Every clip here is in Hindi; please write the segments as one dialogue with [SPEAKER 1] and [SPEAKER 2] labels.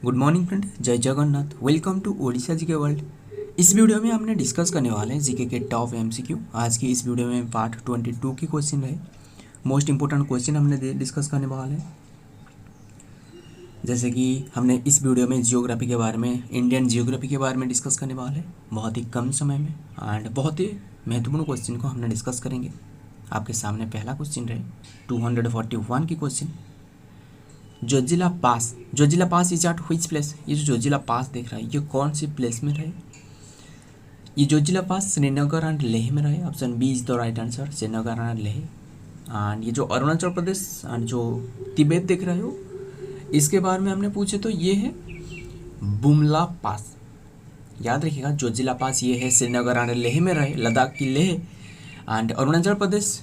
[SPEAKER 1] Good morning friend, Jai Jagannath. Welcome to Odisha GK world. इस वीडियो में हमने डिस्कस करने वाले हैं जीके के टॉप एमसीक्यू। आज की इस वीडियो में पार्ट 22 की क्वेश्चन रहे। मोस्ट इंपोर्टेंट क्वेश्चन हमने डिस्कस करने वाले हैं। जैसे कि हमने इस वीडियो में जियोग्राफी के बारे में, इंडियन जियोग्राफी के बारे में डिस्कस करने वाले हैं बहुत ही कम समय में, एंड बहुत ही महत्वपूर्ण क्वेश्चन को हमने डिस्कस करेंगे। आपके सामने पहला क्वेश्चन रहे 241 की question. Zoji La pass is at which place. ये जो जोजिला पास देख रहा है ये कौन सी प्लेस में रहे। ये जोजिला पास श्रीनगर एंड लेह में रहे। Option B is the right answer, Srinagar and Leh. And ये जो अरुणाचल प्रदेश एंड जो तिब्बत देख रहे हो इसके बारे में हमने पूछे तो ये है बुमला पास। याद रखिएगा, जोजिला पास ये है श्रीनगर एंड लेह में रहे, लद्दाख की लेह। एंड अरुणाचल प्रदेश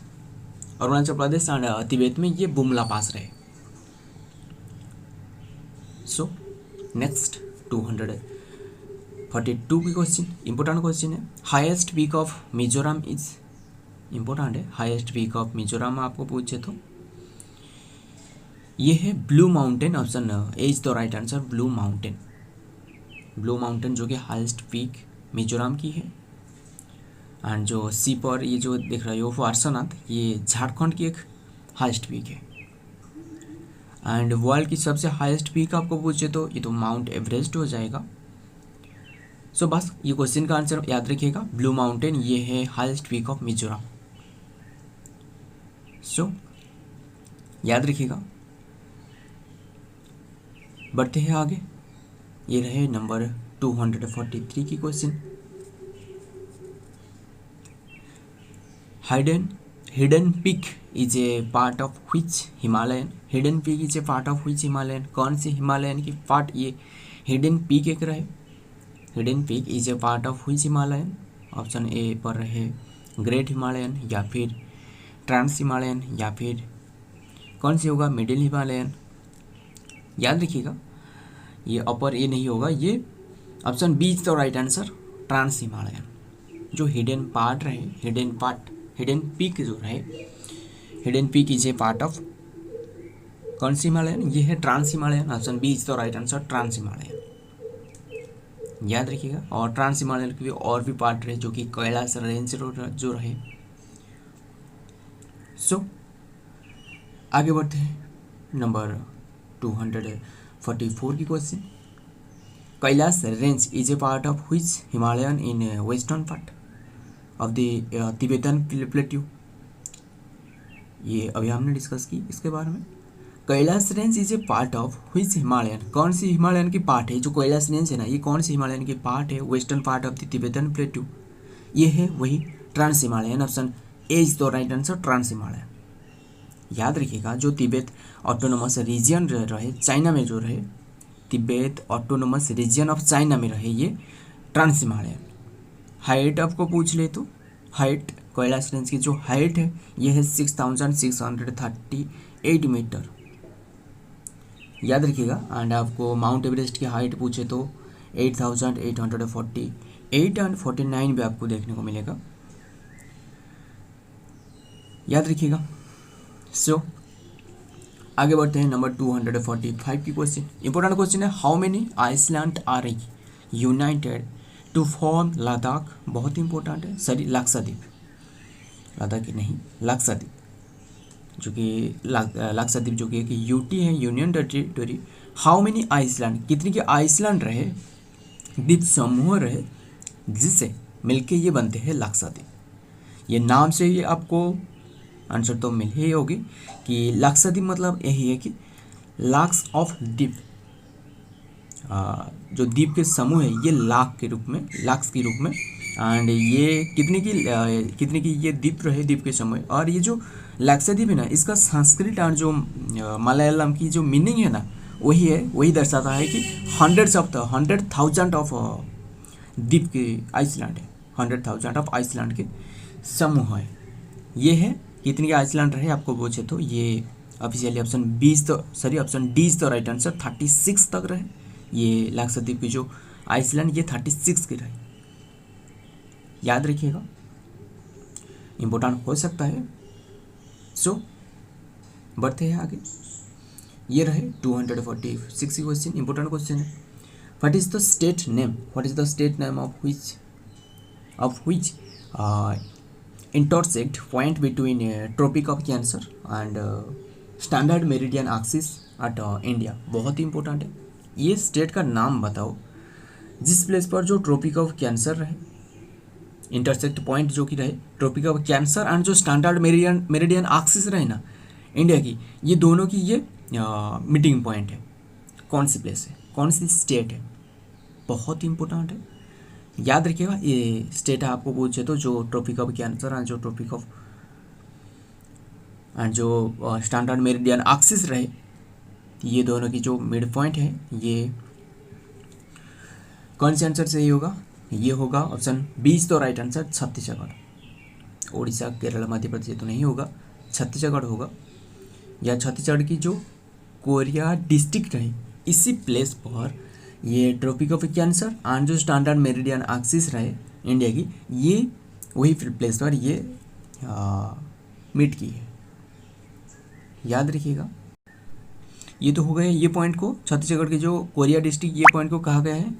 [SPEAKER 1] एंड तिब्बत में ये बुमला पास रहे। सो नेक्स्ट 242 की क्वेश्चन, इंपॉर्टेंट क्वेश्चन है। Highest peak of Mizoram is, important है। हाईएस्ट पीक ऑफ मिजोरम आपको पूछे तो ये है blue mountain. Option A is the right answer, blue mountain जो कि हाईएस्ट पीक मिजोरम की है। एंड जो सी पर ये जो देख रहे हो पार्श्वनाथ, ये झारखंड की एक हाईएस्ट पीक है। एंड वर्ल्ड की सबसे हाईएस्ट पीक आपको पूछे तो ये तो माउंट एवरेस्ट हो जाएगा। सो बस ये क्वेश्चन का आंसर याद रखिएगा, ब्लू माउंटेन ये है हाईएस्ट पीक ऑफ मिजोरम। सो याद रखिएगा। बढ़ते हैं आगे। ये रहे नंबर 243 की question. Hidden peak is a part of which Himalayan. Hidden peak is a part of which Himalayan. कौन सी हिमालयन की पार्ट ये हिडन पीक एक रहे। Hidden peak is a part of which Himalayan. Option ए पर रहे ग्रेट हिमालयन, या फिर ट्रांस हिमालयन, या फिर कौन सी होगा मिडिल हिमालयन। याद रखिएगा, ये अपर ए नहीं होगा, ये option B is the right answer, trans Himalayan. जो हिडन पार्ट रहे, हिडन पीक जो रहे, hidden peak is a part of कौन सी हिमालयन, ये है trans Himalayan. Option B is the right answer, trans Himalayan. याद रखिएगा। और ट्रांस हिमालयन के भी और भी पार्ट रहे जो कि कैलाश रेंज जो रहे। सो आगे बढ़ते हैं नंबर 244 की question. Kailash range is a part of which Himalayan in western part of the Tibetan plateau. ये अभी हमने डिस्कस की इसके बारे में। Kailash range is a part of which Himalayan, कौन सी हिमालयन की पार्ट है। जो कैलाश रेंज है ना, ये कौन सी हिमालयन की पार्ट है, western part of the Tibetan plateau. ये है वही trans Himalayan. Option A is the right answer, trans Himalayan. याद रखिएगा, जो तिब्बत ऑटोनोमस रीजन रहे चाइना में, जो रहे Tibet autonomous region of China में रहे, ये ट्रांस हिमालयन। हाइट आपको पूछ ले तो हाइट, कैलाश रेंज की जो हाइट है ये है 6638 मीटर। याद रखिएगा। एंड आपको माउंट एवरेस्ट की हाइट पूछे तो 8848 एंड 49 भी आपको देखने को मिलेगा। याद रखिएगा। सो आगे बढ़ते हैं नंबर 245 की क्वेश्चन। इंपॉर्टेंट क्वेश्चन है, how many island are united to form Ladakh. बहुत इंपॉर्टेंट है। सॉरी, लक्षद्वीप, लद्दाख की नहीं, लक्षद्वीप जो कि लक्षद्वीप जो कि एक यूटी है, union territory. How many island, कितनी के आइसलैंड रहे, द्वीप समूह रहे, जिससे मिलके ये बनते हैं लक्षद्वीप। ये नाम से ही आपको आंसर तो मिल ही होगी कि लक्षद्वीप मतलब यही है कि लाख्स ऑफ द्वीप। जो द्वीप के समूह है ये लाख्स के रूप में। एंड ये कितने की ये द्वीप रहे, द्वीप के समूह। और ये जो लक्षद्वीप है ना, इसका संस्कृत और जो मलयालम की जो मीनिंग है ना, वही दर्शाता है कि 100,000 ऑफ द्वीप के आइसलैंड है, 100,000 ऑफ आइसलैंड के समूह है। ये है कितने के आइसलैंड रहे आपको पूछे तो ये officially option D is the right answer, 36 तक रहे। ये लक्षद्वीप की जो आइसलैंड ये 36 के रहे। याद रखिएगा, इंपॉर्टेंट हो सकता है। सो बढ़ते हैं आगे। ये रहे 246 क्वेश्चन, इंपॉर्टेंट क्वेश्चन है। What is the state name, what is the state name of which intersect point between tropic of cancer and standard meridian axis at India. बहुत ही इंपॉर्टेंट है। ये स्टेट का नाम बताओ जिस प्लेस पर जो ट्रॉपिक ऑफ कैंसर रहे, इंटरसेक्ट पॉइंट जो कि रहे ट्रॉपिक ऑफ कैंसर एंड जो स्टैंडर्ड मेरिडियन एक्सिस रहे ना इंडिया की, ये दोनों की ये मीटिंग पॉइंट है। कौन सी प्लेस है, कौन सी स्टेट है, बहुत इंपॉर्टेंट है, याद रखिएगा। ये स्टेट आपको पूछे तो जो ट्रॉपिक ऑफ कैंसर एंड जो ट्रॉपिक ऑफ एंड जो स्टैंडर्ड मेरिडियन एक्सिस रहे, ये दोनों की जो मिड पॉइंट है, ये कौन से आंसर सही होगा? ये होगा ऑप्शन 20 तो राइट आंसर छत्तीसगढ़। उड़ीसा, केरल, मध्य प्रदेश तो नहीं होगा, छत्तीसगढ़ होगा। या छत्तीसगढ़ की जो कोरिया डिस्ट्रिक्ट रहे, इसी प्लेस पर ये ट्रॉपिक ऑफ कैंसर एंड जो स्टैंडर्ड मेरिडियन एक्सिस रहे इंडिया की, ये वही प्लेस पर ये मीट की है, याद रखिएगा। ये तो हो गए ये पॉइंट को, छत्तीसगढ़ के जो कोरिया डिस्ट्रिक्ट, ये पॉइंट को कहा गया है,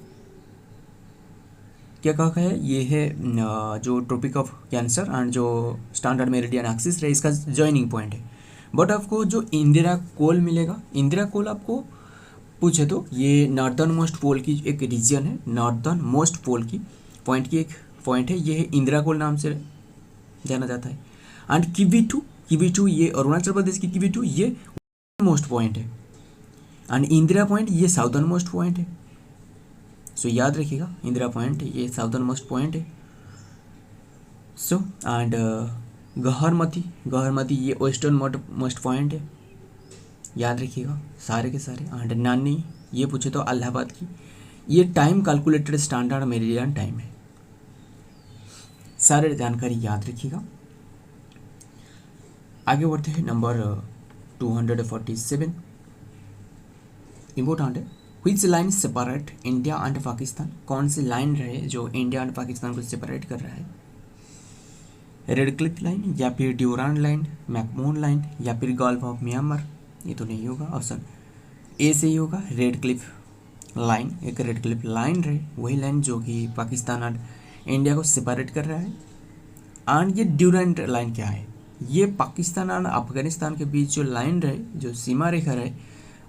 [SPEAKER 1] क्या कहा गया है? ये है जो ट्रॉपिक ऑफ कैंसर एंड जो स्टैंडर्ड मेरिडियन एक्सिस रहे, इसका जॉइनिंग पॉइंट है। बट आपको जो इंदिरा कोल मिलेगा, इंदिरा कोल आपको पूछे तो ये नॉर्दर्न मोस्ट पोल की एक रीजन है, नॉर्दर्न मोस्ट पोल की पॉइंट की एक पॉइंट है, ये है इंदिरा कोल नाम से जाना जाता है। एंड किविटू ये अरुणाचल प्रदेश की किविटू, ये मोस्ट पॉइंट है एंड इंदिरा पॉइंट ये साउदर्न मोस्ट पॉइंट है। सो याद रखिएगा, इंदिरा पॉइंट ये साउदर्न मोस्ट पॉइंट है। सो एंड गहरमती ये वेस्टर्न मोस्ट पॉइंट है, याद रखिएगा सारे के सारे। एंड नानी ये पूछे तो इलाहाबाद की, ये time calculated standard meridian time है, सारे जानकारी याद रखिएगा। आगे बढ़ते हैं नंबर 247, इम्पोर्टेंट है। Which line separate India and Pakistan, कौन सी लाइन रहे जो इंडिया एंड पाकिस्तान को सेपरेट कर रहा है? रेड क्लिफ लाइन या फिर ड्यूरांड लाइन, मैकमोहन लाइन या फिर गल्फ ऑफ म्यांमार? ये तो नहीं होगा, ऑप्शन ए से ही होगा, रेड क्लिफ लाइन। एक रेड क्लिफ लाइन रहे, वही लाइन जो कि पाकिस्तान और इंडिया को सेपरेट कर रहा है। एंड ये ड्यूरांड लाइन क्या है? ये पाकिस्तान और अफगानिस्तान के बीच जो लाइन रहे, जो सीमा रेखा रहे,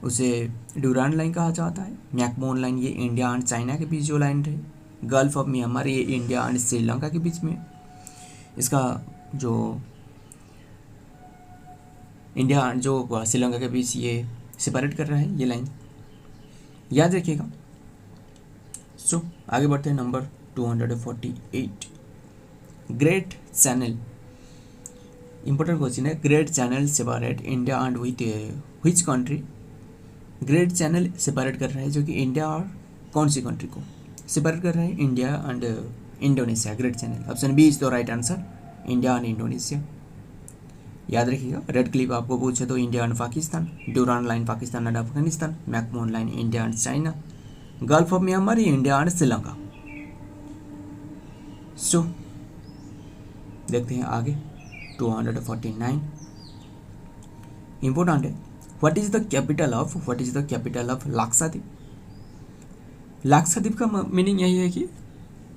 [SPEAKER 1] उसे ड्यूरांड लाइन कहा जाता है। मैकमोहन लाइन ये इंडिया एंड चाइना के बीच जो लाइन रहे। गल्फ ऑफ म्यांमार ये इंडिया एंड श्रीलंका के बीच में, इसका जो इंडिया एंड जो श्रीलंका के बीच ये सेपरेट कर रहा है, ये लाइन याद रखिएगा। सो आगे बढ़ते हैं number 248, great channel. Important question है, great channel separate India and with which country? Great channel separate कर रहा है जो कि इंडिया और कौन सी कंट्री को सेपरेट कर रहा है? India and Indonesia. Great channel option B is the right answer, India and Indonesia, याद रखिएगा। रेड क्लिफ आपको पूछे तो India and Pakistan, Durand line Pakistan and Afghanistan, McMahon line India and China, gulf of Myanmar India and Sri Lanka. So देखते हैं आगे 249, इंपॉर्टेंट है। What is the capital of Lakshadweep? Lakshadweep का मीनिंग यही है कि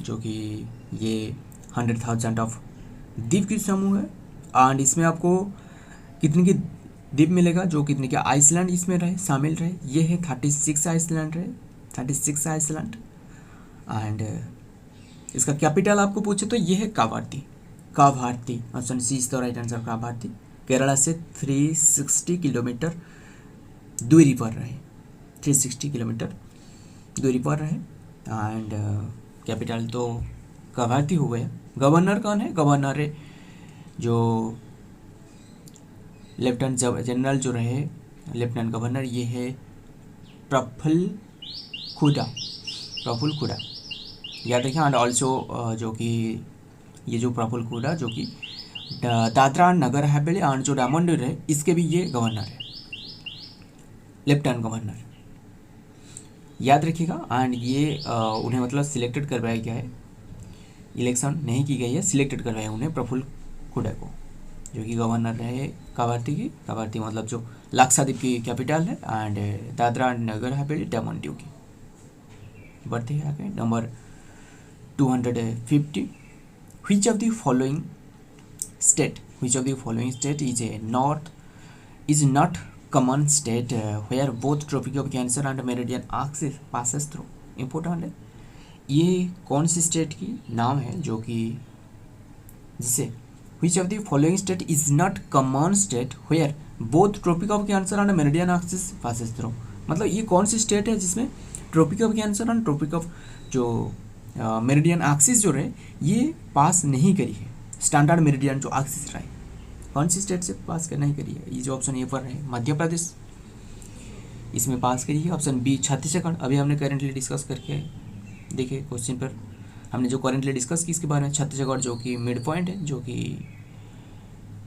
[SPEAKER 1] जो कि ये 100,000 ऑफ द्वीप की समूह है। एंड इसमें आपको कितने की द्वीप मिलेगा, जो कितने के आइसलैंड इसमें रहे, शामिल रहे, ये है 36 आइसलैंड रहे, 36 आइसलैंड। एंड इसका कैपिटल आपको पूछे तो ये है Kavaratti, option C is the right answer, Kavaratti. Kerala से 360 किलोमीटर दूरी पर रहे, 360 किलोमीटर दूरी पर रहे। एंड कैपिटल तो कावारती हो गया। गवर्नर कौन है? गवर्नर है जो लेफ्टिनेंट जनरल जो रहे, लेफ्टिनेंट गवर्नर, ये है प्रफुल्ल खुदा, याद रखिए। एंड ऑल्सो जो कि ये जो प्रफुल्ल खुदा जो कि दादरा नगर हवेली एंड जो डायमंड है, इसके भी ये गवर्नर है, लेफ्टिनेंट गवर्नर, याद रखिएगा। एंड ये उन्हें मतलब सिलेक्टेड करवाया गया है, इलेक्शन नहीं की गई है, सिलेक्टेड करवाया उन्हें प्रफुल्ल खुदा को, जो कि गवर्नर रहे कावारती की। कावारती मतलब जो लक्षद्वीप की कैपिटल है एंड दादरा एंड नगर हवेली दमन दीव की। बढ़ते हैं आगे number 250 which of the following state is not common state where both tropic of Cancer and Meridian axis passes through। Important है, ये कौन सी स्टेट की नाम है जो कि जिसे which of the following state is not common state where both tropic of Cancer and Meridian axis passes through। मतलब ये कौन सी स्टेट है जिसमें ट्रॉपिक ऑफ कैंसर और ट्रॉपिक ऑफ जो मेरिडियन एक्सिस जो रहे ये पास नहीं करी है। स्टैंडर्ड मेरिडियन जो एक्सिस रहे कौन सी स्टेट से पास नहीं करी है, ये जो ऑप्शन ए पर है मध्य प्रदेश, इसमें पास करी है। ऑप्शन बी छत्तीसगढ़, अभी हमने करेंटली डिस्कस करके देखिए क्वेश्चन पर हमने जो करेंटली डिस्कस की इसके बारे में, छत्तीसगढ़ जो कि मिड पॉइंट है, जो कि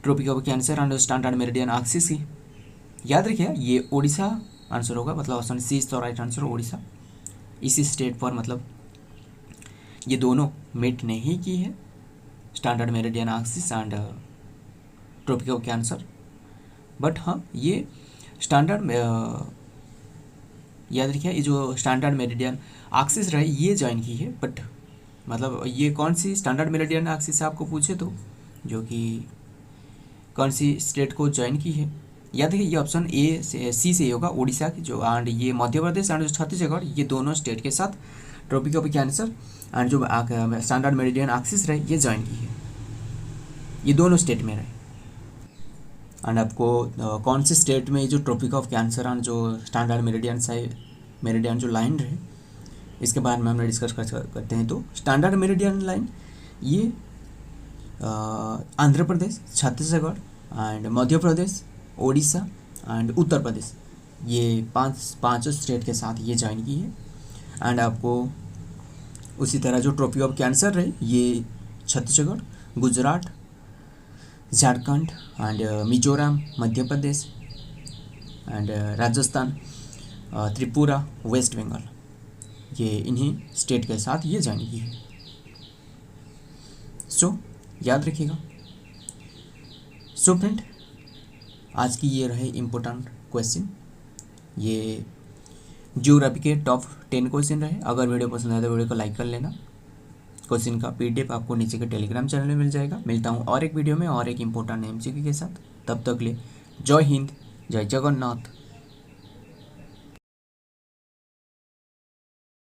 [SPEAKER 1] tropic of cancer and standard meridian axis की। याद रखिए ये उड़ीसा आंसर होगा, मतलब option C is the right answer Orissa. इसी स्टेट पर मतलब ये दोनों मीट नहीं की है, standard meridian axis and tropic of cancer, but हाँ ये स्टैंडर्ड याद रखिए ये जो स्टैंडर्ड मेरिडियन एक्सिस रहे ये ज्वाइन की है। बट मतलब ये कौन सी स्टैंडर्ड मेरिडियन एक्सिस से आपको पूछे तो जो कि कौन सी स्टेट को ज्वाइन की है, याद रखिए ये ऑप्शन ए से सी से होगा उड़ीसा की जो, एंड ये मध्य प्रदेश एंड छत्तीसगढ़ ये दोनों स्टेट के साथ ट्रॉपिक ऑफ कैंसर एंड जो स्टैंडर्ड मेरिडियन एक्सिस रहे ये ज्वाइन की है, ये दोनों स्टेट में रहे। एंड आपको कौन से स्टेट में जो ट्रॉपिक ऑफ कैंसर एंड जो स्टैंडर्ड मेरिडियन जो लाइन रहे इसके बारे में हम डिस्कस करते हैं। तो स्टैंडर्ड मेरिडियन लाइन ये आंध्र प्रदेश, छत्तीसगढ़ एंड मध्य प्रदेश, ओडिशा एंड उत्तर प्रदेश ये पांचों स्टेट के साथ ये ज्वाइन की है। एंड आपको उसी तरह जो ट्रॉपिक ऑफ कैंसर रहे ये Chhattisgarh, Gujarat, Jharkhand and Mizoram, Madhya Pradesh and Rajasthan, Tripura, west Bengal ये इन्हीं स्टेट के साथ ये ज्वाइन की है। सो याद रखिएगा। सो फ्रेंड आज की ये रहे इम्पोर्टेंट क्वेश्चन, ये ज्योग्राफी के टॉप 10 क्वेश्चन रहे। अगर वीडियो पसंद आए तो वीडियो को लाइक कर लेना। क्वेश्चन का पीडीएफ आपको नीचे के टेलीग्राम चैनल में मिल जाएगा। मिलता हूँ और एक वीडियो में और एक इम्पोर्टेंट एमसीक्यू के साथ, तब तक ले जय हिंद, जय जगन्नाथ।